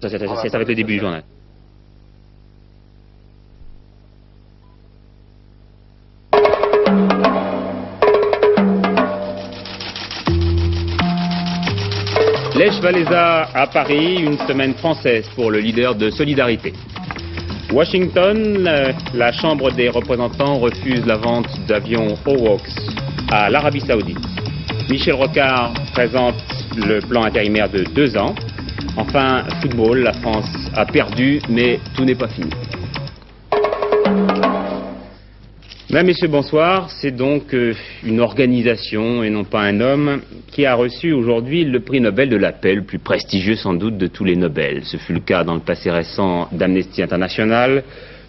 Ça va être le début du journal. Lech Walesa à Paris, une semaine française pour le leader de Solidarité. Washington, la Chambre des représentants refuse la vente d'avions Hawks à l'Arabie Saoudite. Michel Rocard présente le plan intérimaire de 2 ans. Enfin, football, la France a perdu, mais tout n'est pas fini. Mesdames, Messieurs, bonsoir. C'est donc une organisation et non pas un homme qui a reçu aujourd'hui le prix Nobel de la paix, le plus prestigieux sans doute de tous les Nobel. Ce fut le cas dans le passé récent d'Amnesty International,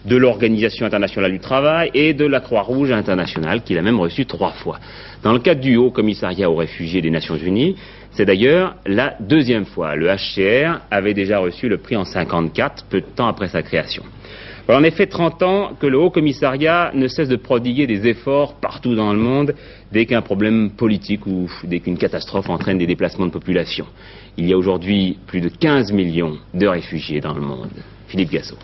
de l'Organisation internationale du travail et de la Croix-Rouge internationale, qu'il a même reçu 3 fois. Dans le cadre du Haut Commissariat aux réfugiés des Nations Unies, c'est d'ailleurs la 2e fois. Le HCR avait déjà reçu le prix en 1954, peu de temps après sa création. Voilà en effet 30 ans que le Haut Commissariat ne cesse de prodiguer des efforts partout dans le monde dès qu'un problème politique ou dès qu'une catastrophe entraîne des déplacements de population. Il y a aujourd'hui plus de 15 millions de réfugiés dans le monde. Philippe Gassot.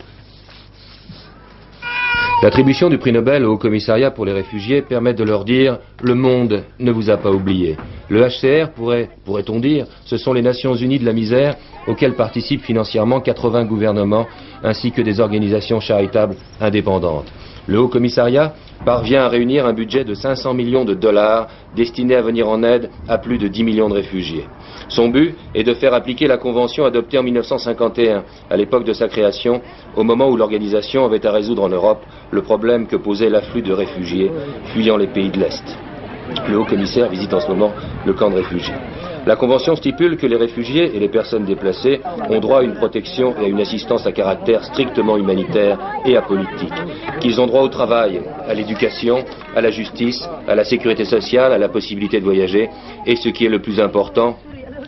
L'attribution du prix Nobel au Haut Commissariat pour les réfugiés permet de leur dire « Le monde ne vous a pas oublié ». Le HCR pourrait-on dire, ce sont les Nations Unies de la misère auxquelles participent financièrement 80 gouvernements ainsi que des organisations charitables indépendantes. Le Haut Commissariat parvient à réunir un budget de 500 millions de dollars destiné à venir en aide à plus de 10 millions de réfugiés. Son but est de faire appliquer la convention adoptée en 1951, à l'époque de sa création, au moment où l'organisation avait à résoudre en Europe le problème que posait l'afflux de réfugiés fuyant les pays de l'Est. Le haut-commissaire visite en ce moment le camp de réfugiés. La Convention stipule que les réfugiés et les personnes déplacées ont droit à une protection et à une assistance à caractère strictement humanitaire et apolitique, qu'ils ont droit au travail, à l'éducation, à la justice, à la sécurité sociale, à la possibilité de voyager et, ce qui est le plus important,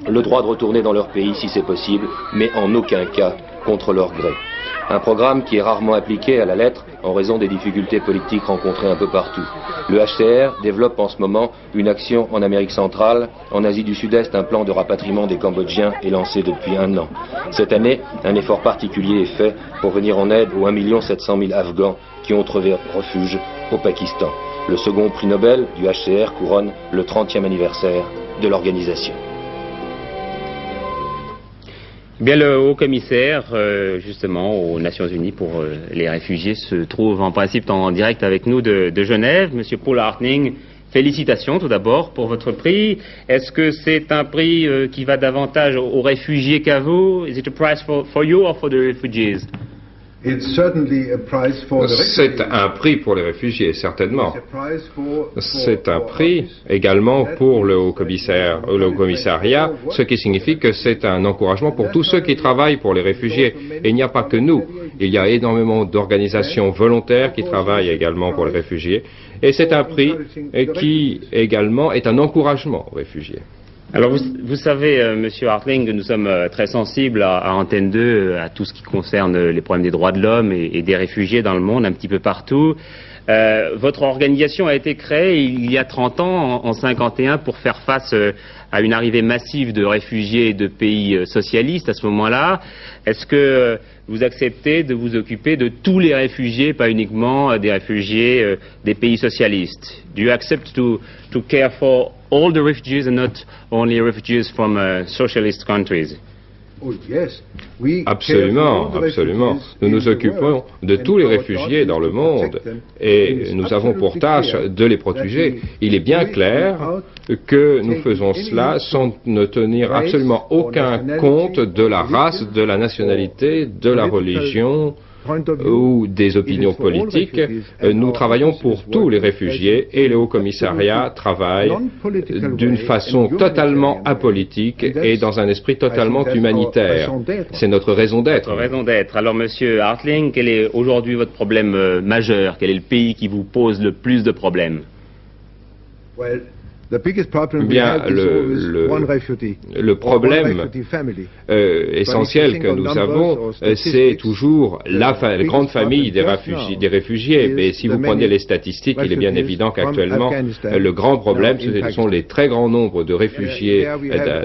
le droit de retourner dans leur pays si c'est possible, mais en aucun cas contre leur gré. Un programme qui est rarement appliqué à la lettre en raison des difficultés politiques rencontrées un peu partout. Le HCR développe en ce moment une action en Amérique centrale. En Asie du Sud-Est, un plan de rapatriement des Cambodgiens est lancé depuis 1 an. Cette année, un effort particulier est fait pour venir en aide aux 1 700 000 Afghans qui ont trouvé refuge au Pakistan. Le second prix Nobel du HCR couronne le 30e anniversaire de l'organisation. Bien, le haut-commissaire, justement, aux Nations Unies pour les réfugiés se trouve en principe en direct avec nous de Genève. Monsieur Paul Hartling, félicitations tout d'abord pour votre prix. Est-ce que c'est un prix qui va davantage aux réfugiés qu'à vous? Is it a prize for you or for the refugees? C'est un prix pour les réfugiés, certainement. C'est un prix également pour le Haut Commissariat, ce qui signifie que c'est un encouragement pour tous ceux qui travaillent pour les réfugiés. Et il n'y a pas que nous. Il y a énormément d'organisations volontaires qui travaillent également pour les réfugiés. Et c'est un prix qui également est un encouragement aux réfugiés. Alors vous savez, Monsieur Hartling, que nous sommes très sensibles à Antenne 2, à tout ce qui concerne les problèmes des droits de l'homme et des réfugiés dans le monde, un petit peu partout. Votre organisation a été créée il y a 30 ans, en 1951, pour faire face à une arrivée massive de réfugiés de pays socialistes à ce moment-là. Est-ce que vous acceptez de vous occuper de tous les réfugiés, pas uniquement des réfugiés des pays socialistes? Do you accept to care for all the refugees and not only refugees from socialist countries? Absolument, absolument. Nous nous occupons de tous les réfugiés dans le monde et nous avons pour tâche de les protéger. Il est bien clair que nous faisons cela sans ne tenir absolument aucun compte de la race, de la nationalité, de la religion ou des opinions politiques. Nous travaillons pour tous les réfugiés et le Haut Commissariat travaille d'une façon totalement apolitique et dans un esprit totalement humanitaire. C'est notre raison d'être. Votre raison d'être. Alors, Monsieur Hartling, quel est aujourd'hui votre problème majeur? Quel est le pays qui vous pose le plus de problèmes? Bien, le problème essentiel que nous avons, c'est toujours la grande famille des réfugiés. Mais si vous prenez les statistiques, il est bien évident qu'actuellement, le grand problème, ce sont les très grands nombres de réfugiés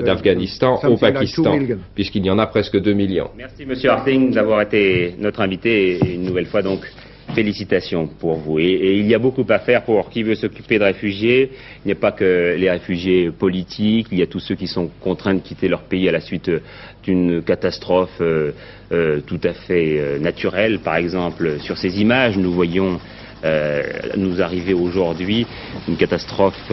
d'Afghanistan au Pakistan, puisqu'il y en a presque 2 millions. Merci Monsieur Harting d'avoir été notre invité et une nouvelle fois donc. Félicitations pour vous. Et il y a beaucoup à faire pour qui veut s'occuper de réfugiés. Il n'y a pas que les réfugiés politiques, il y a tous ceux qui sont contraints de quitter leur pays à la suite d'une catastrophe tout à fait naturelle. Par exemple, sur ces images, nous voyons nous arriver aujourd'hui une catastrophe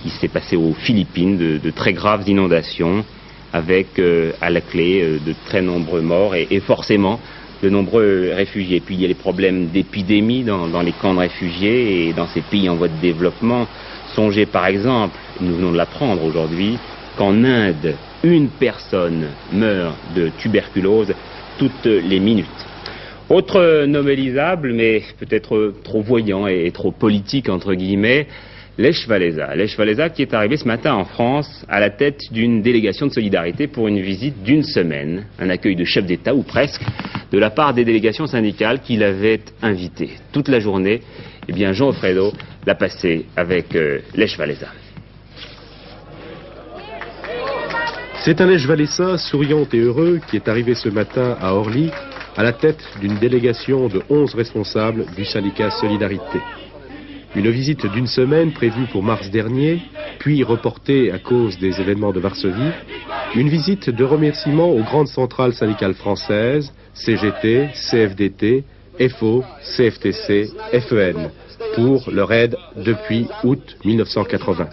qui s'est passée aux Philippines, de très graves inondations, avec à la clé de très nombreux morts et forcément de nombreux réfugiés. Puis il y a les problèmes d'épidémie dans les camps de réfugiés et dans ces pays en voie de développement. Songez par exemple, nous venons de l'apprendre aujourd'hui, qu'en Inde, une personne meurt de tuberculose toutes les minutes. Autre nomélisable, mais peut-être trop voyant et trop politique entre guillemets, Lech Walesa. Lech Walesa qui est arrivé ce matin en France à la tête d'une délégation de solidarité pour une visite d'une semaine, un accueil de chef d'État ou presque, de la part des délégations syndicales qui l'avaient invité. Toute la journée, eh bien Jean Offredo l'a passé avec Lech Walesa. C'est un Lech Walesa souriant et heureux qui est arrivé ce matin à Orly à la tête d'une délégation de 11 responsables du syndicat Solidarité. Une visite d'une semaine prévue pour mars dernier, puis reportée à cause des événements de Varsovie. Une visite de remerciement aux grandes centrales syndicales françaises, CGT, CFDT, FO, CFTC, FEN, pour leur aide depuis août 1980.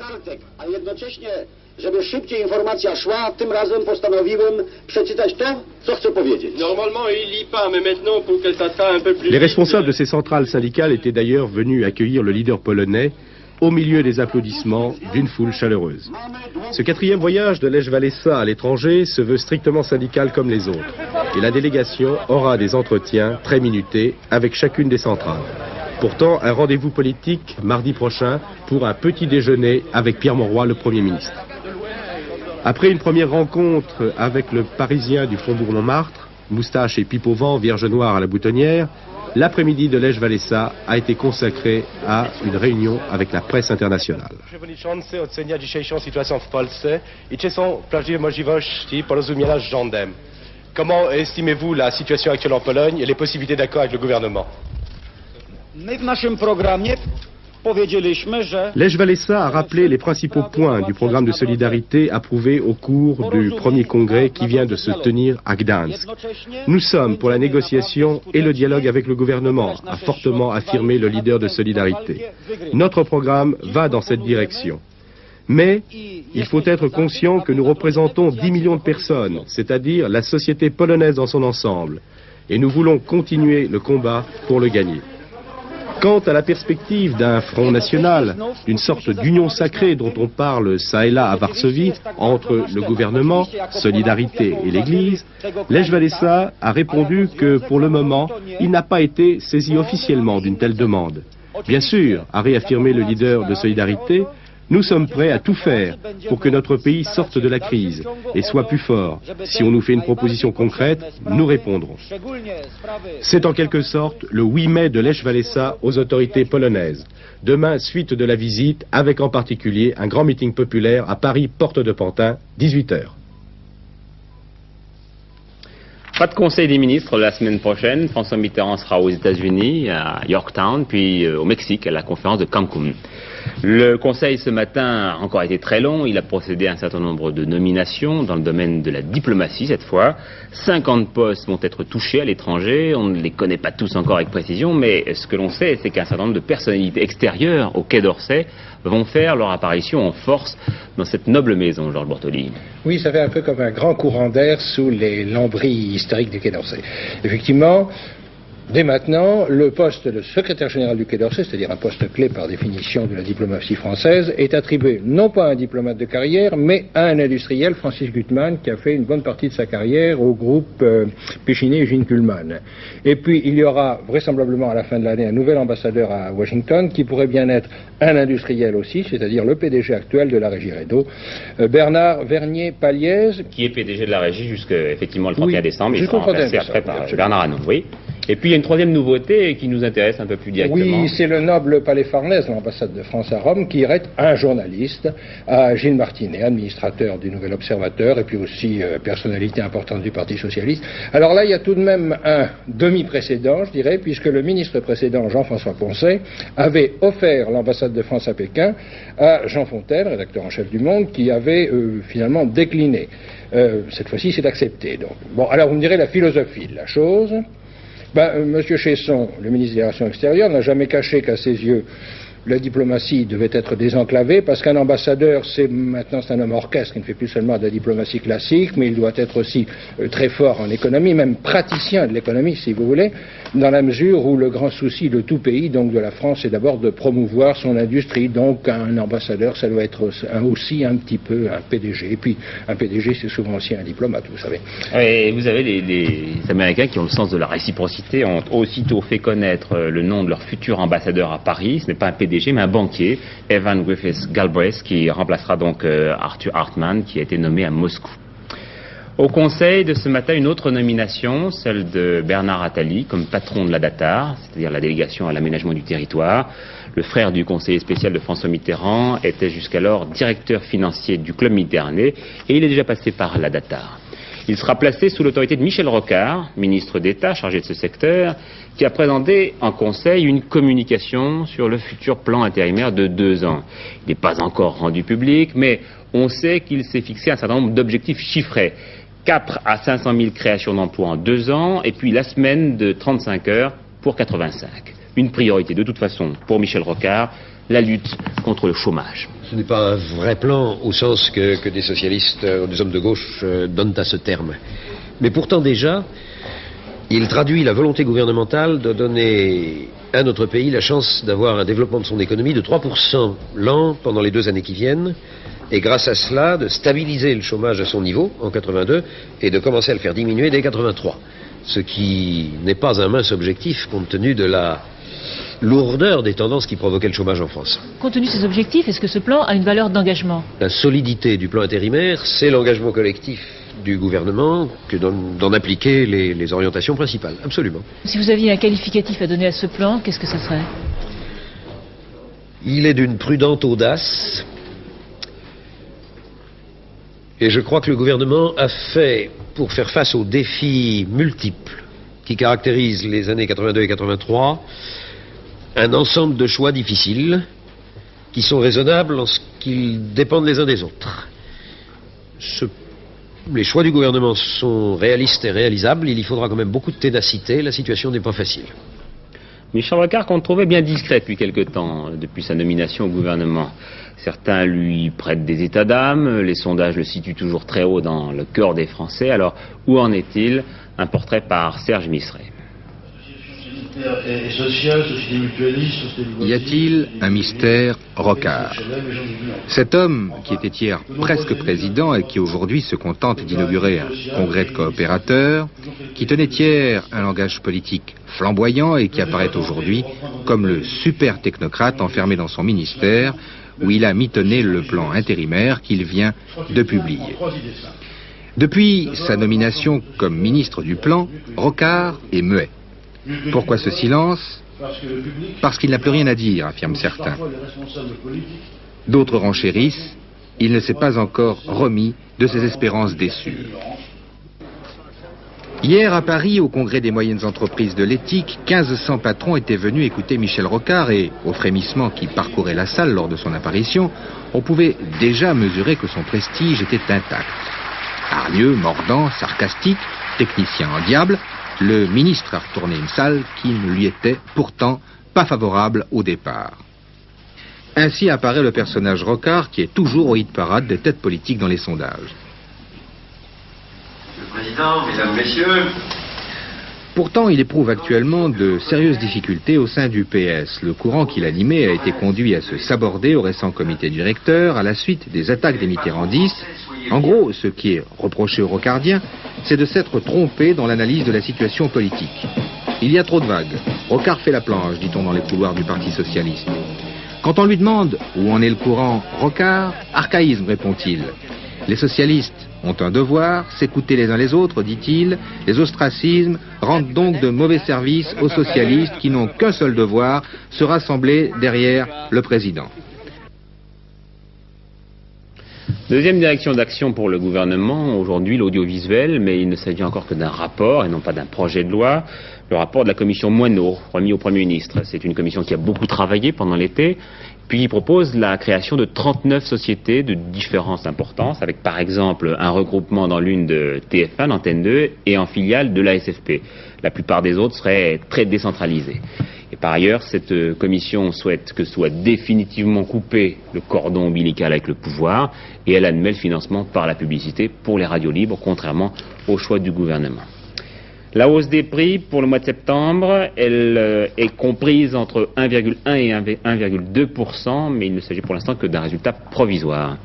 Żeby szybciej informacja szła, tym razem postanowiłem przeczytać to, co chcę powiedzieć. Normalement, il lit pas, mais maintenant, pour que ça soit un peu plus... Les responsables de ces centrales syndicales étaient d'ailleurs venus accueillir le leader polonais au milieu des applaudissements d'une foule chaleureuse. Ce 4e voyage de Lech Walesa à l'étranger se veut strictement syndical comme les autres. Et la délégation aura des entretiens très minutés avec chacune des centrales. Pourtant, un rendez-vous politique mardi prochain pour un petit déjeuner avec Pierre Mauroy, le Premier ministre. Après une première rencontre avec le Parisien du Faubourg Montmartre, moustache et pipe au vent, vierge noire à la boutonnière, l'après-midi de Lech Walesa a été consacré à une réunion avec la presse internationale. Przewodniczący ocenia dzisiejszą sytuację w Polsce i czy są prawdziwe możliwości porozumienia z rządem? Comment estimez-vous la situation actuelle en Pologne et les possibilités d'accord avec le gouvernement? My w naszym programie powiedzieliśmy, że Lech Walesa a rappelé les principaux points du programme de solidarité approuvé au cours du premier congrès qui vient de se tenir à Gdansk. Nous sommes pour la négociation et le dialogue avec le gouvernement, a fortement affirmé le leader de solidarité. Notre programme va dans cette direction. Mais il faut être conscient que nous représentons 10 millions de personnes, c'est-à-dire la société polonaise dans son ensemble. Et nous voulons continuer le combat pour le gagner. Quant à la perspective d'un front national, d'une sorte d'union sacrée dont on parle ça et là à Varsovie, entre le gouvernement, Solidarité et l'Église, Lech Walesa a répondu que pour le moment, il n'a pas été saisi officiellement d'une telle demande. Bien sûr, a réaffirmé le leader de Solidarité, nous sommes prêts à tout faire pour que notre pays sorte de la crise et soit plus fort. Si on nous fait une proposition concrète, nous répondrons. C'est en quelque sorte le 8 mai de Lech Walesa aux autorités polonaises. Demain, suite de la visite, avec en particulier un grand meeting populaire à Paris, porte de Pantin, 18h. Pas de conseil des ministres la semaine prochaine. François Mitterrand sera aux États-Unis, à Yorktown, puis au Mexique, à la conférence de Cancun. Le conseil ce matin a encore été très long. Il a procédé à un certain nombre de nominations dans le domaine de la diplomatie cette fois. 50 postes vont être touchés à l'étranger. On ne les connaît pas tous encore avec précision, mais ce que l'on sait, c'est qu'un certain nombre de personnalités extérieures au Quai d'Orsay vont faire leur apparition en force dans cette noble maison, Georges Bortoli. Oui, ça fait un peu comme un grand courant d'air sous les lambris historiques du Quai d'Orsay. Effectivement, dès maintenant, le poste de secrétaire général du Quai d'Orsay, c'est-à-dire un poste clé par définition de la diplomatie française, est attribué non pas à un diplomate de carrière, mais à un industriel, Francis Gutmann, qui a fait une bonne partie de sa carrière au groupe Péchinet et Gene Kuhlmann. Et puis, il y aura vraisemblablement à la fin de l'année un nouvel ambassadeur à Washington, qui pourrait bien être un industriel aussi, c'est-à-dire le PDG actuel de la régie Redo, Bernard Vernier-Paliez. Qui est PDG de la régie jusqu'à effectivement le 31 décembre, il sera remplacé après par Bernard Arnault, oui. Et puis il y a une troisième nouveauté qui nous intéresse un peu plus directement. Oui, c'est le noble Palais Farnèse, l'ambassade de France à Rome, qui irait un journaliste à Gilles Martinet, administrateur du Nouvel Observateur, et puis aussi personnalité importante du Parti Socialiste. Alors là, il y a tout de même un demi-précédent, je dirais, puisque le ministre précédent, Jean-François Poncet, avait offert l'ambassade de France à Pékin à Jean Fontaine, rédacteur en chef du Monde, qui avait finalement décliné. Cette fois-ci, c'est accepté. Donc. Bon, alors vous me direz la philosophie de la chose. Monsieur Chesson, le ministre des Relations extérieures, n'a jamais caché qu'à ses yeux, la diplomatie devait être désenclavée, parce qu'un ambassadeur, maintenant c'est un homme orchestre, qui ne fait plus seulement de la diplomatie classique, mais il doit être aussi très fort en économie, même praticien de l'économie, si vous voulez, dans la mesure où le grand souci de tout pays, donc de la France, c'est d'abord de promouvoir son industrie. Donc un ambassadeur, ça doit être aussi un petit peu un PDG. Et puis un PDG, c'est souvent aussi un diplomate, vous savez. Et vous avez les Américains qui ont le sens de la réciprocité, ont aussitôt fait connaître le nom de leur futur ambassadeur à Paris. Ce n'est pas un PDG, mais un banquier, Evan Griffiths Galbraith, qui remplacera donc Arthur Hartmann, qui a été nommé à Moscou. Au Conseil de ce matin, une autre nomination, celle de Bernard Attali, comme patron de la DATAR, c'est-à-dire la délégation à l'aménagement du territoire. Le frère du conseiller spécial de François Mitterrand était jusqu'alors directeur financier du Club Méditerranée, et il est déjà passé par la DATAR. Il sera placé sous l'autorité de Michel Rocard, ministre d'État chargé de ce secteur, qui a présenté en Conseil une communication sur le futur plan intérimaire de 2 ans. Il n'est pas encore rendu public, mais on sait qu'il s'est fixé un certain nombre d'objectifs chiffrés. 4 à 500 000 créations d'emplois en 2 ans, et puis la semaine de 35 heures pour 85. Une priorité, de toute façon, pour Michel Rocard, la lutte contre le chômage. Ce n'est pas un vrai plan au sens que des socialistes, des hommes de gauche donnent à ce terme. Mais pourtant déjà, il traduit la volonté gouvernementale de donner à notre pays la chance d'avoir un développement de son économie de 3% l'an pendant les 2 années qui viennent, et grâce à cela de stabiliser le chômage à son niveau en 82 et de commencer à le faire diminuer dès 83. Ce qui n'est pas un mince objectif compte tenu de la lourdeur des tendances qui provoquaient le chômage en France. Compte tenu de ces objectifs, est-ce que ce plan a une valeur d'engagement? La solidité du plan intérimaire, c'est l'engagement collectif du gouvernement que d'en appliquer les orientations principales, absolument. Si vous aviez un qualificatif à donner à ce plan, qu'est-ce que ça serait? Il est d'une prudente audace. Et je crois que le gouvernement a fait, pour faire face aux défis multiples qui caractérisent les années 82 et 83, un ensemble de choix difficiles qui sont raisonnables en ce qu'ils dépendent les uns des autres. Les choix du gouvernement sont réalistes et réalisables, il y faudra quand même beaucoup de ténacité, la situation n'est pas facile. Michel Rocard, qu'on trouvait bien discret depuis quelque temps, depuis sa nomination au gouvernement. Certains lui prêtent des états d'âme, les sondages le situent toujours très haut dans le cœur des Français. Alors, où en est-il? Un portrait par Serge Misseret. Y a-t-il un mystère Rocard? Cet homme, qui était hier presque président et qui aujourd'hui se contente d'inaugurer un congrès de coopérateurs, qui tenait hier un langage politique flamboyant et qui apparaît aujourd'hui comme le super technocrate enfermé dans son ministère, où il a mitonné le plan intérimaire qu'il vient de publier. Depuis sa nomination comme ministre du plan, Rocard est muet. Pourquoi ce silence? Parce qu'il n'a plus rien à dire, affirment certains. D'autres renchérissent, il ne s'est pas encore remis de ses espérances déçues. Hier à Paris, au congrès des moyennes entreprises de l'éthique, 1500 patrons étaient venus écouter Michel Rocard et, au frémissement qui parcourait la salle lors de son apparition, on pouvait déjà mesurer que son prestige était intact. Hargneux, mordant, sarcastique, technicien en diable, le ministre a retourné une salle qui ne lui était pourtant pas favorable au départ. Ainsi apparaît le personnage Rocard qui est toujours au hit-parade des têtes politiques dans les sondages. Monsieur le Président, Mesdames, Messieurs, Pourtant, il éprouve actuellement de sérieuses difficultés au sein du PS. Le courant qu'il animait a été conduit à se saborder au récent comité directeur à la suite des attaques des mitterrandistes. En gros, ce qui est reproché aux rocardiens, c'est de s'être trompé dans l'analyse de la situation politique. Il y a trop de vagues. Rocard fait la planche, dit-on dans les couloirs du Parti socialiste. Quand on lui demande où en est le courant Rocard, archaïsme, répond-il. Les socialistes ont un devoir, s'écouter les uns les autres, dit-il. Les ostracismes rendent donc de mauvais services aux socialistes qui n'ont qu'un seul devoir, se rassembler derrière le président. Deuxième direction d'action pour le gouvernement, aujourd'hui l'audiovisuel, mais il ne s'agit encore que d'un rapport et non pas d'un projet de loi. Le rapport de la commission Moineau, remis au Premier ministre. C'est une commission qui a beaucoup travaillé pendant l'été, puis il propose la création de 39 sociétés de différentes importances, avec par exemple un regroupement dans l'une de TF1, l'antenne 2, et en filiale de la SFP. La plupart des autres seraient très décentralisées. Et par ailleurs, cette commission souhaite que soit définitivement coupé le cordon ombilical avec le pouvoir, et elle admet le financement par la publicité pour les radios libres, contrairement au choix du gouvernement. La hausse des prix pour le mois de septembre, elle est comprise entre 1,1 et 1,2%, mais il ne s'agit pour l'instant que d'un résultat provisoire.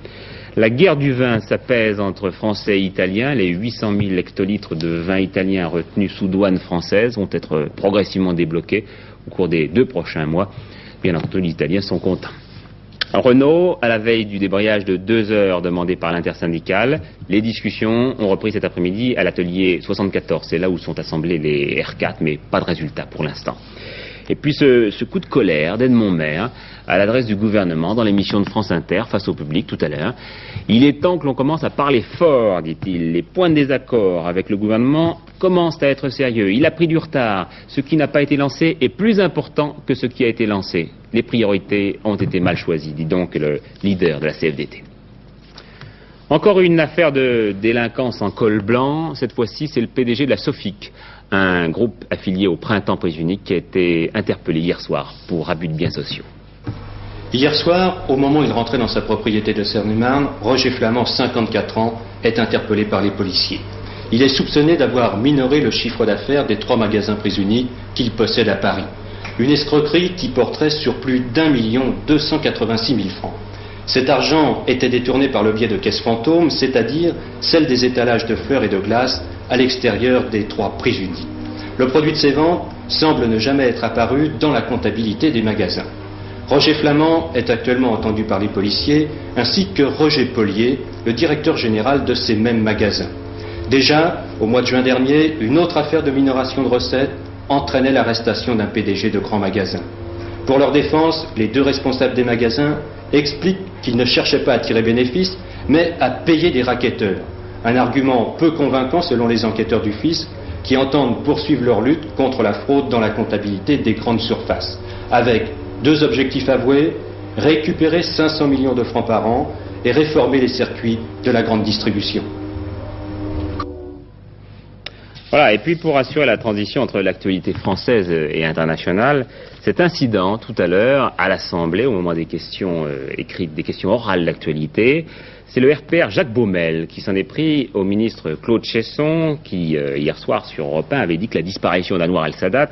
La guerre du vin s'apaise entre Français et Italiens. Les 800 000 hectolitres de vin italien retenus sous douane française vont être progressivement débloqués au cours des 2 prochains mois. Bien entendu, les Italiens sont contents. Renault, à la veille du débrayage de 2 heures demandé par l'intersyndicale, les discussions ont repris cet après-midi à l'atelier 74. C'est là où sont assemblés les R4, mais pas de résultat pour l'instant. Et puis ce coup de colère d'Edmond Maire à l'adresse du gouvernement dans l'émission de France Inter face au public tout à l'heure. Il est temps que l'on commence à parler fort, dit-il. Les points de désaccord avec le gouvernement commencent à être sérieux. Il a pris du retard. Ce qui n'a pas été lancé est plus important que ce qui a été lancé. Les priorités ont été mal choisies, dit donc le leader de la CFDT. Encore une affaire de délinquance en col blanc. Cette fois-ci, c'est le PDG de la Sofic, un groupe affilié au Printemps Prise Unique qui a été interpellé hier soir pour abus de biens sociaux. Hier soir, au moment où il rentrait dans sa propriété de Seine-et-Marne, Roger Flamand, 54 ans, est interpellé par les policiers. Il est soupçonné d'avoir minoré le chiffre d'affaires des 3 magasins Prise Unique qu'il possède à Paris. Une escroquerie qui porterait sur plus d'1 286 000 francs. Cet argent était détourné par le biais de caisses fantômes, c'est-à-dire celles des étalages de fleurs et de glace à l'extérieur des 3 Prise Unique. Le produit de ces ventes semble ne jamais être apparu dans la comptabilité des magasins. Roger Flamand est actuellement entendu par les policiers, ainsi que Roger Polier, le directeur général de ces mêmes magasins. Déjà, au mois de juin dernier, une autre affaire de minoration de recettes entraînait l'arrestation d'un PDG de grand magasin. Pour leur défense, les 2 responsables des magasins expliquent qu'ils ne cherchaient pas à tirer bénéfice, mais à payer des racketteurs. Un argument peu convaincant selon les enquêteurs du fisc, qui entendent poursuivre leur lutte contre la fraude dans la comptabilité des grandes surfaces, avec 2 objectifs avoués: récupérer 500 millions de francs par an et réformer les circuits de la grande distribution. Voilà, et puis pour assurer la transition entre l'actualité française et internationale, cet incident tout à l'heure à l'Assemblée, au moment des questions écrites, des questions orales d'actualité, c'est le RPR Jacques Baumel qui s'en est pris au ministre Claude Cheysson, qui hier soir sur Europe 1 avait dit que la disparition d'Anwar el-Sadat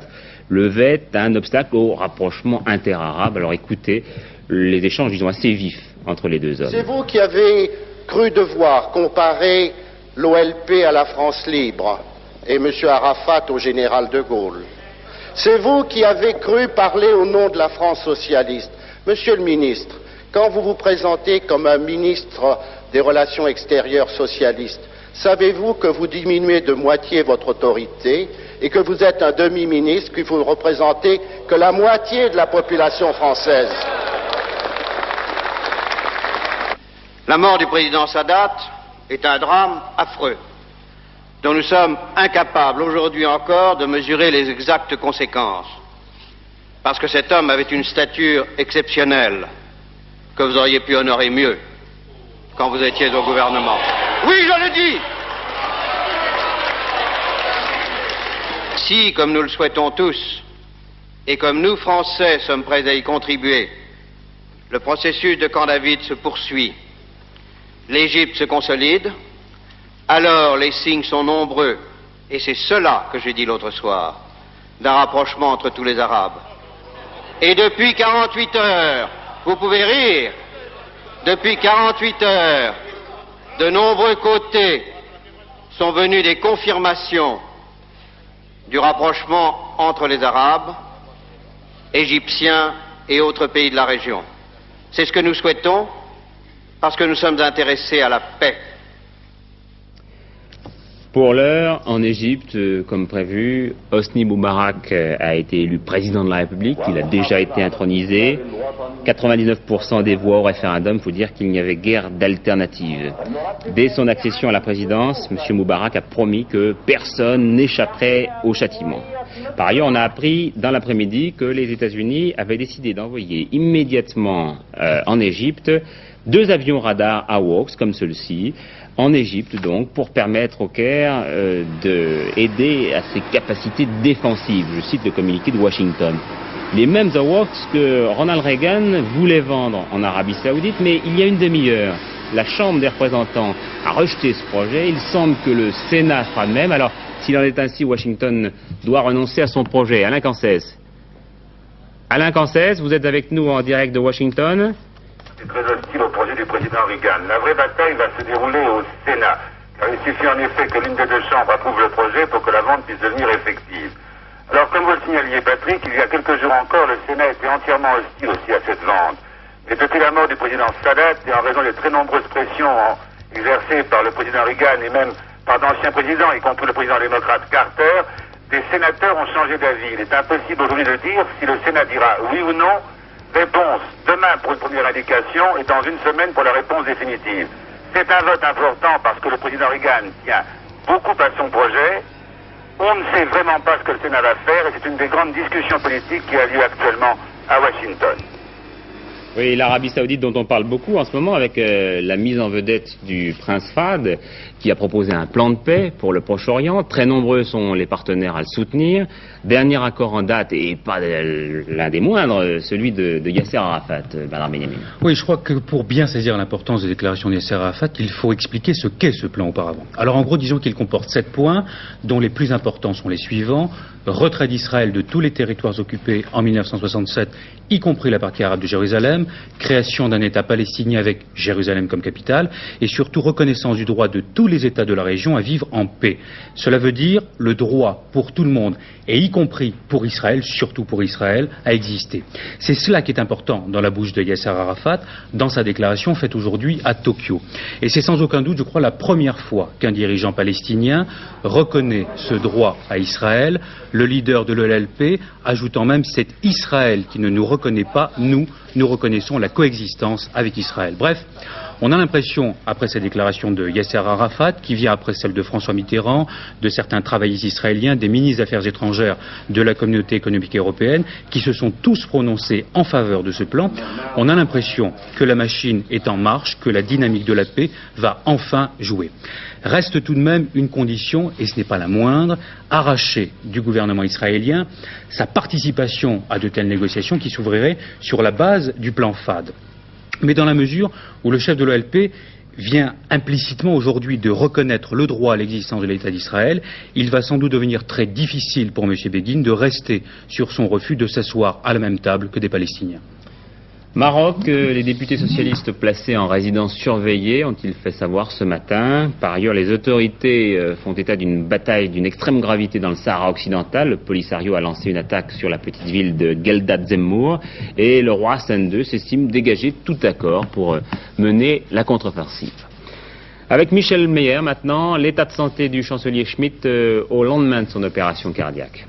levait un obstacle au rapprochement interarabe. Alors écoutez les échanges, disons, assez vifs entre les 2 hommes. C'est vous qui avez cru devoir comparer l'OLP à la France libre et M. Arafat au général de Gaulle. C'est vous qui avez cru parler au nom de la France socialiste. Monsieur le ministre, quand vous vous présentez comme un ministre des Relations extérieures socialiste, savez-vous que vous diminuez de moitié votre autorité et que vous êtes un demi-ministre, que vous ne représentez que la moitié de la population française? La mort du président Sadat est un drame affreux, dont nous sommes incapables aujourd'hui encore de mesurer les exactes conséquences. Parce que cet homme avait une stature exceptionnelle, que vous auriez pu honorer mieux quand vous étiez au gouvernement. Oui, je le dis! Si, comme nous le souhaitons tous, et comme nous, Français, sommes prêts à y contribuer, le processus de Camp David se poursuit, l'Égypte se consolide, alors les signes sont nombreux et c'est cela que j'ai dit l'autre soir, d'un rapprochement entre tous les Arabes. Et depuis 48 heures, vous pouvez rire, depuis 48 heures, de nombreux côtés sont venus des confirmations du rapprochement entre les Arabes, Égyptiens et autres pays de la région. C'est ce que nous souhaitons parce que nous sommes intéressés à la paix. Pour l'heure, en Égypte, comme prévu, Hosni Moubarak a été élu président de la République. Il a déjà été intronisé. 99% des voix au référendum, il faut dire qu'il n'y avait guère d'alternative. Dès son accession à la présidence, M. Moubarak a promis que personne n'échapperait au châtiment. Par ailleurs, on a appris dans l'après-midi que les États-Unis avaient décidé d'envoyer immédiatement en Égypte 2 avions radars AWACS comme ceux-ci, en Égypte donc, pour permettre au Caire d'aider à ses capacités défensives. Je cite le communiqué de Washington. Les mêmes AWACS que Ronald Reagan voulait vendre en Arabie Saoudite, mais il y a une demi-heure, la Chambre des représentants a rejeté ce projet. Il semble que le Sénat fera de même. Alors, s'il en est ainsi, Washington doit renoncer à son projet. Alain Cancès. Alain Cancès, vous êtes avec nous en direct de Washington. C'est très hostile au projet du président Reagan. La vraie bataille va se dérouler au Sénat. Car il suffit en effet que l'une des 2 chambres approuve le projet pour que la vente puisse devenir effective. Alors, comme vous le signaliez, Patrick, il y a quelques jours encore, le Sénat était entièrement hostile aussi à cette vente. Mais depuis la mort du président Sadat, et en raison des très nombreuses pressions exercées par le président Reagan et même par d'anciens présidents, y compris le président démocrate Carter, des sénateurs ont changé d'avis. Il est impossible aujourd'hui de dire si le Sénat dira oui ou non. Réponse demain pour une première indication et dans 1 semaine pour la réponse définitive. C'est un vote important parce que le président Reagan tient beaucoup à son projet. On ne sait vraiment pas ce que le Sénat va faire et c'est une des grandes discussions politiques qui a lieu actuellement à Washington. Oui, l'Arabie Saoudite dont on parle beaucoup en ce moment avec la mise en vedette du prince Fahd qui a proposé un plan de paix pour le Proche-Orient. Très nombreux sont les partenaires à le soutenir. Dernier accord en date, et pas l'un des moindres, celui de Yasser Arafat, Bernard Benyamin. Oui, je crois que pour bien saisir l'importance des déclarations de Yasser Arafat, il faut expliquer ce qu'est ce plan auparavant. Alors en gros, disons qu'il comporte 7 points, dont les plus importants sont les suivants. Retrait d'Israël de tous les territoires occupés en 1967, y compris la partie arabe de Jérusalem, création d'un État palestinien avec Jérusalem comme capitale, et surtout reconnaissance du droit de tous les États de la région à vivre en paix. Cela veut dire le droit pour tout le monde, et y compris pour Israël, surtout pour Israël, à exister. C'est cela qui est important dans la bouche de Yasser Arafat, dans sa déclaration faite aujourd'hui à Tokyo. Et c'est sans aucun doute, je crois, la première fois qu'un dirigeant palestinien reconnaît ce droit à Israël, le leader de l'OLP ajoutant même c'est Israël qui ne nous reconnaît pas, nous reconnaissons la coexistence avec Israël. Bref, on a l'impression, après cette déclaration de Yasser Arafat, qui vient après celle de François Mitterrand, de certains travaillistes israéliens, des ministres des Affaires étrangères de la Communauté économique européenne, qui se sont tous prononcés en faveur de ce plan, on a l'impression que la machine est en marche, que la dynamique de la paix va enfin jouer. Reste tout de même une condition, et ce n'est pas la moindre, arracher du gouvernement israélien sa participation à de telles négociations qui s'ouvriraient sur la base du plan Fahd. Mais dans la mesure où le chef de l'OLP vient implicitement aujourd'hui de reconnaître le droit à l'existence de l'État d'Israël, il va sans doute devenir très difficile pour M. Begin de rester sur son refus de s'asseoir à la même table que des Palestiniens. Maroc, les députés socialistes placés en résidence surveillée ont-ils fait savoir ce matin. Par ailleurs, les autorités font état d'une bataille d'une extrême gravité dans le Sahara occidental. Le Polisario a lancé une attaque sur la petite ville de Gueldat Zemmour et le roi Hassan II s'estime dégager tout accord pour mener la contre-offensive. Avec Michel Meyer maintenant, l'état de santé du chancelier Schmitt au lendemain de son opération cardiaque.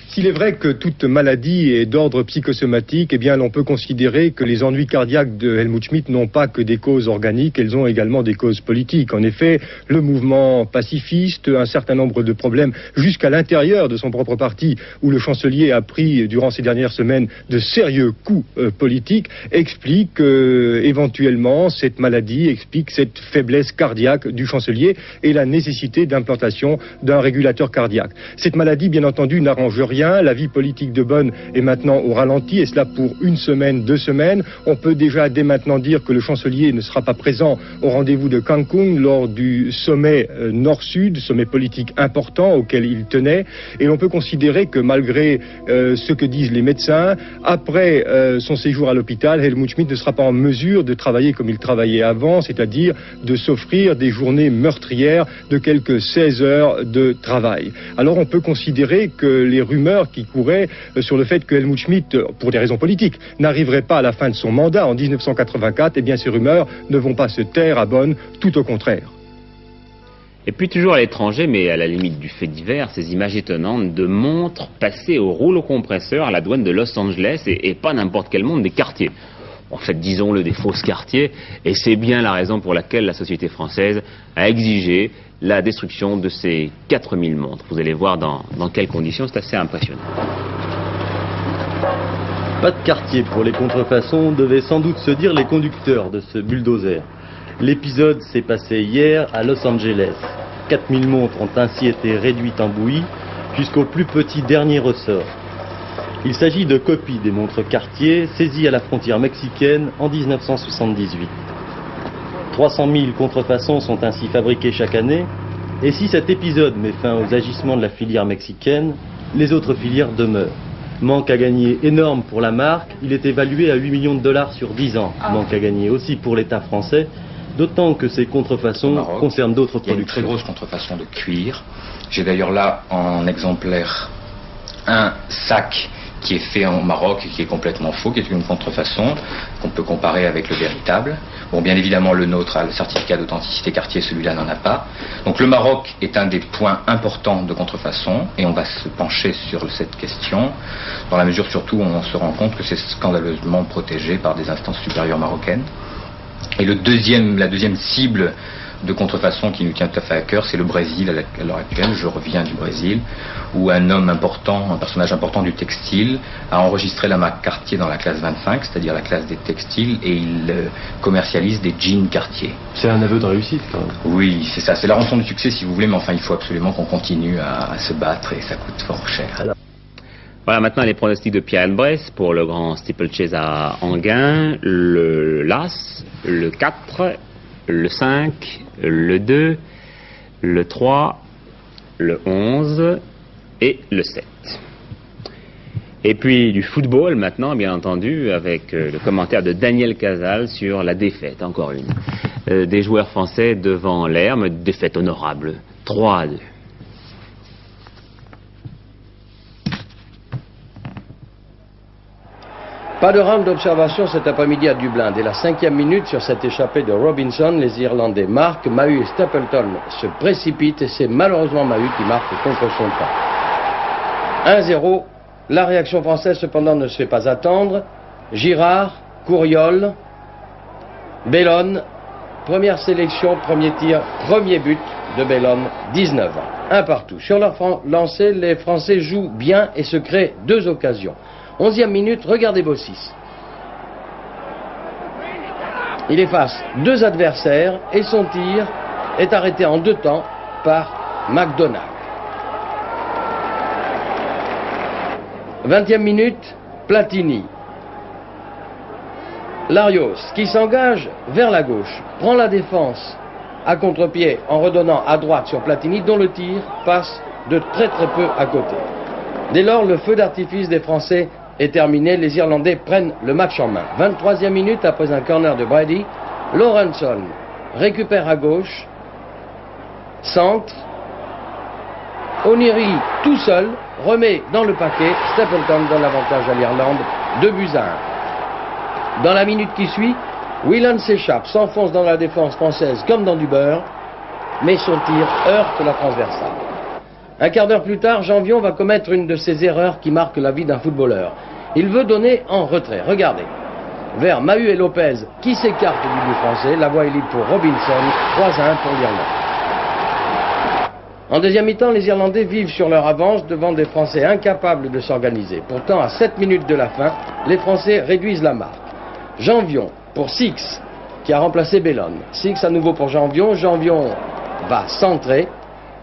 S'il est vrai que toute maladie est d'ordre psychosomatique, eh bien, l'on peut considérer que les ennuis cardiaques de Helmut Schmitt n'ont pas que des causes organiques, elles ont également des causes politiques. En effet, le mouvement pacifiste, un certain nombre de problèmes jusqu'à l'intérieur de son propre parti, où le chancelier a pris, durant ces dernières semaines, de sérieux coups politiques, expliquent éventuellement cette maladie, explique cette faiblesse cardiaque du chancelier et la nécessité d'implantation d'un régulateur cardiaque. Cette maladie, bien entendu, n'arrange rien rien. La vie politique de Bonn est maintenant au ralenti, et cela pour 1 semaine, 2 semaines. On peut déjà dès maintenant dire que le chancelier ne sera pas présent au rendez-vous de Cancun lors du sommet Nord-Sud, sommet politique important auquel il tenait. Et l'on peut considérer que malgré ce que disent les médecins, après son séjour à l'hôpital, Helmut Schmidt ne sera pas en mesure de travailler comme il travaillait avant, c'est-à-dire de s'offrir des journées meurtrières de quelques 16 heures de travail. Alors on peut considérer que les rumeurs qui couraient sur le fait que Helmut Schmidt, pour des raisons politiques, n'arriverait pas à la fin de son mandat en 1984, eh bien ces rumeurs ne vont pas se taire à Bonn, tout au contraire. Et puis toujours à l'étranger, mais à la limite du fait divers, ces images étonnantes de montres passées au rouleau compresseur à la douane de Los Angeles, et pas n'importe quel montre, des quartiers. En fait, disons-le, des fausses quartiers, et c'est bien la raison pour laquelle la société française a exigé la destruction de ces 4000 montres. Vous allez voir dans quelles conditions, c'est assez impressionnant. Pas de quartier pour les contrefaçons, devaient sans doute se dire les conducteurs de ce bulldozer. L'épisode s'est passé hier à Los Angeles. 4000 montres ont ainsi été réduites en bouillie jusqu'au plus petit dernier ressort. Il s'agit de copies des montres Cartier saisies à la frontière mexicaine en 1978. 300 000 contrefaçons sont ainsi fabriquées chaque année, et si cet épisode met fin aux agissements de la filière mexicaine, les autres filières demeurent. Manque à gagner énorme pour la marque, il est évalué à 8 millions de dollars sur 10 ans. Manque à gagner aussi pour l'État français, d'autant que ces contrefaçons concernent d'autres productions. Il y a une très grosse contrefaçon de cuir. J'ai d'ailleurs là en exemplaire un sac qui est fait au Maroc et qui est complètement faux, qui est une contrefaçon qu'on peut comparer avec le véritable. Bon, bien évidemment, le nôtre a le certificat d'authenticité Cartier, celui-là n'en a pas. Donc le Maroc est un des points importants de contrefaçon, et on va se pencher sur cette question, dans la mesure surtout où on se rend compte que c'est scandaleusement protégé par des instances supérieures marocaines. Et la deuxième cible de contrefaçon qui nous tient tout à fait à cœur, c'est le Brésil à l'heure actuelle. Je reviens du Brésil, où un homme important, un personnage important du textile, a enregistré la marque Cartier dans la classe 25, c'est-à-dire la classe des textiles, et il commercialise des jeans Cartier. C'est un aveu de réussite quand même. Oui, c'est ça, c'est la rançon du succès si vous voulez, mais enfin il faut absolument qu'on continue à se battre, et ça coûte fort cher. Voilà maintenant les pronostics de Pierre Elbrès pour le grand steeplechase à Enghien, l'As, le 4, le 5, le 2, le 3, le 11 et le 7. Et puis du football maintenant, bien entendu, avec le commentaire de Daniel Casal sur la défaite, encore une, des joueurs français devant l'Herme, défaite honorable, 3-2. Pas de round d'observation cet après-midi à Dublin. Dès la 5e minute, sur cette échappée de Robinson, les Irlandais marquent. Mahut et Stapleton se précipitent, et c'est malheureusement Mahut qui marque contre son temps. 1-0. La réaction française, cependant, ne se fait pas attendre. Girard, Couriol, Bellone, première sélection, premier tir, premier but de Bellone, 19 ans. Un partout. Sur leur lancée, les Français jouent bien et se créent 2 occasions. 11e minute, regardez Bossis. Il efface 2 adversaires et son tir est arrêté en 2 temps par McDonald. 20e minute, Platini. Larios, qui s'engage vers la gauche, prend la défense à contre-pied en redonnant à droite sur Platini, dont le tir passe de très peu à côté. Dès lors, le feu d'artifice des Français est terminé, les Irlandais prennent le match en main. 23e minute, après un corner de Brady, Lawrenson récupère à gauche, centre, O'Neary tout seul remet dans le paquet, Stapleton donne l'avantage à l'Irlande, 2-1. Dans la minute qui suit, Whelan s'échappe, s'enfonce dans la défense française comme dans du beurre, mais son tir heurte la transversale. Un quart d'heure plus tard, Janvion va commettre une de ces erreurs qui marquent la vie d'un footballeur. Il veut donner en retrait. Regardez. Vers Mahut et Lopez, qui s'écartent du but français. La voie est libre pour Robinson. 3-1 pour l'Irlande. En deuxième mi-temps, les Irlandais vivent sur leur avance devant des Français incapables de s'organiser. Pourtant, à 7 minutes de la fin, les Français réduisent la marque. Janvion pour Six, qui a remplacé Bellone. Six à nouveau pour Janvion. Janvion va centrer.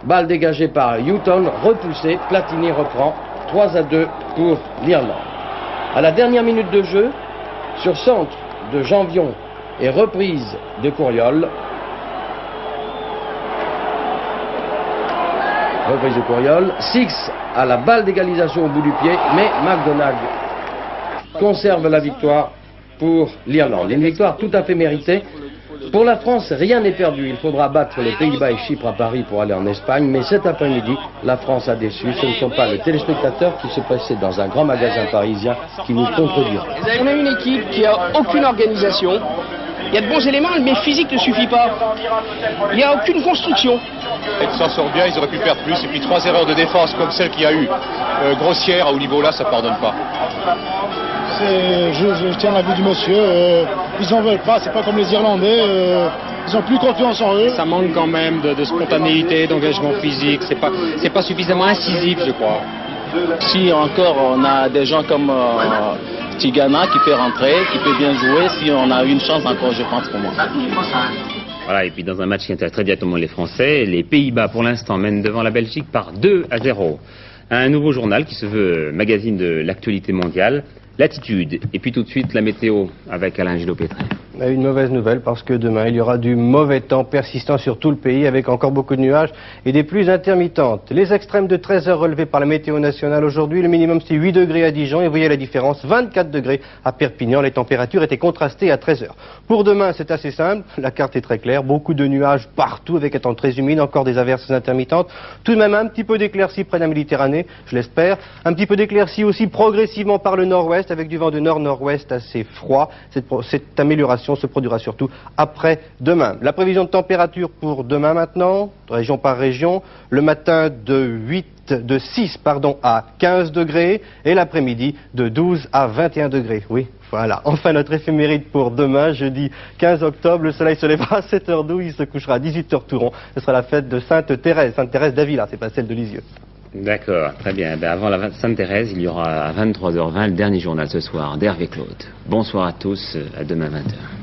Balle dégagée par Houghton, repoussée, Platini reprend, 3-2 pour l'Irlande. À la dernière minute de jeu, sur centre de Janvion et reprise de Couriol. Reprise de Couriol. Six à la balle d'égalisation au bout du pied, mais McDonagh conserve la victoire pour l'Irlande. Une victoire tout à fait méritée. Pour la France, rien n'est perdu. Il faudra battre les Pays-Bas et Chypre à Paris pour aller en Espagne. Mais cet après-midi, la France a déçu. Ce ne sont pas les téléspectateurs qui se passaient dans un grand magasin parisien qui nous contrediront. On a une équipe qui n'a aucune organisation. Il y a de bons éléments, mais physique ne suffit pas. Il n'y a aucune construction. Ils s'en sortent bien, ils auraient pu perdre plus. Et puis 3 erreurs de défense comme celle qu'il y a eu, grossière à haut niveau là, ça ne pardonne pas. Je tiens l'avis du monsieur, ils n'en veulent pas, c'est pas comme les Irlandais, ils ont plus confiance en eux. Ça manque quand même de spontanéité, d'engagement physique, c'est pas suffisamment incisif, je crois. Si encore on a des gens comme Tigana qui peut rentrer, qui peut bien jouer, si on a une chance encore, je pense pour moi. Voilà, et puis dans un match qui intéresse très directement les Français, les Pays-Bas pour l'instant mènent devant la Belgique par 2-0. Un nouveau journal qui se veut magazine de l'actualité mondiale. L'attitude, et puis tout de suite la météo avec Alain Gillot-Pétret. Une mauvaise nouvelle parce que demain il y aura du mauvais temps persistant sur tout le pays avec encore beaucoup de nuages et des pluies intermittentes. Les extrêmes de 13 heures relevés par la météo nationale aujourd'hui, le minimum c'est 8 degrés à Dijon et vous voyez la différence, 24 degrés à Perpignan, les températures étaient contrastées à 13 heures. Pour demain c'est assez simple, la carte est très claire, beaucoup de nuages partout avec un temps très humide, encore des averses intermittentes, tout de même un petit peu d'éclaircies près de la Méditerranée, je l'espère, un petit peu d'éclaircies aussi progressivement par le nord-ouest avec du vent de nord-nord-ouest assez froid. Cette amélioration se produira surtout après demain. La prévision de température pour demain maintenant, région par région, le matin de 6 à 15 degrés et l'après-midi de 12 à 21 degrés. Oui, voilà. Enfin notre éphéméride pour demain, jeudi 15 octobre, le soleil se lèvera à 7h12, il se couchera à 18h tout rond. Ce sera la fête de Sainte Thérèse d'Avila, c'est pas celle de Lisieux. D'accord, très bien. Avant la Sainte-Thérèse, il y aura à 23h20 le dernier journal ce soir d'Hervé Claude. Bonsoir à tous, à demain 20h.